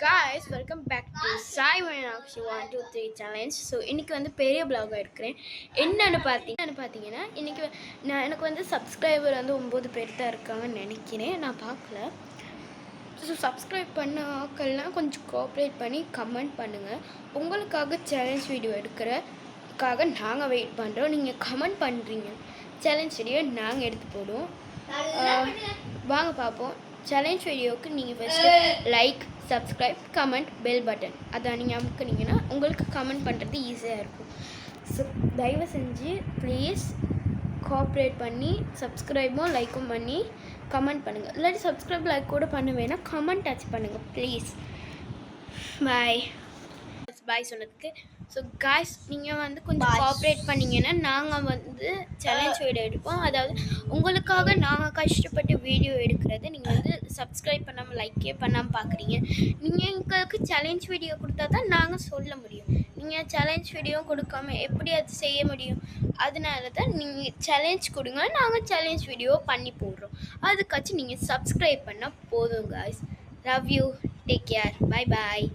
guys, welcome back to Sai Meenakshi 123 challenge. So இன்றைக்கி வந்து பெரிய பிளாகாக இருக்கிறேன். என்னென்னு பார்த்தீங்கன்னா இன்றைக்கி எனக்கு வந்து சப்ஸ்கிரைபர் வந்து 9 பேர் தான் இருக்காங்கன்னு நினைக்கிறேன். நான் பார்க்கல. ஸோ சப்ஸ்கிரைப் பண்ண ஆக்கள்லாம் கொஞ்சம் கோஆப்ரேட் பண்ணி கமெண்ட் பண்ணுங்கள். உங்களுக்காக சேலஞ்ச் வீடியோ எடுக்கிறதுக்காக நாங்கள் வெயிட் பண்ணுறோம். நீங்கள் கமெண்ட் பண்ணுறீங்க, சேலஞ்ச் வீடியோ நாங்கள் எடுத்து போடுவோம். வாங்க பார்ப்போம். சேலஞ்ச் வீடியோவுக்கு நீங்கள் first like, subscribe, comment, bell button அதை நீங்கள் அமுக்குனீங்கன்னா உங்களுக்கு கமெண்ட் பண்ணுறது ஈஸியாக இருக்கும். ஸோ தயவு செஞ்சு ப்ளீஸ் கோஆப்ரேட் பண்ணி சப்ஸ்கிரைபும் லைக்கும் பண்ணி கமெண்ட் பண்ணுங்கள். இல்லாட்டி சப்ஸ்கிரைப் லைக் கூட பண்ண வேணாம், கமெண்ட் டச் பண்ணுங்கள் ப்ளீஸ். பாய் சொன்னதுக்கு. ஸோ காய்ஸ், நீங்கள் வந்து கொஞ்சம் கோஆப்ரேட் பண்ணிங்கன்னா நாங்கள் வந்து சேலஞ்ச் வீடியோ எடுப்போம். அதாவது உங்களுக்காக நாங்கள் கஷ்டப்பட்டு வீடியோ எடுக்கிறது நீங்கள் வந்து சப்ஸ்கிரைப் பண்ணாமல் லைக்கே பண்ணாமல் பார்க்குறீங்க. நீங்கள் எங்களுக்கு சேலஞ்ச் வீடியோ கொடுத்தா தான் நாங்கள் சொல்ல முடியும். நீங்கள் சேலஞ்ச் வீடியோ கொடுக்காம எப்படி அது செய்ய முடியும்? அதனால தான் நீங்கள் சேலஞ்ச் கொடுங்க, நாங்கள் சேலஞ்ச் வீடியோ பண்ணி போடுறோம். அதுக்காச்சும் நீங்கள் சப்ஸ்கிரைப் பண்ணால் போதும் guys. Love you, take care, bye bye.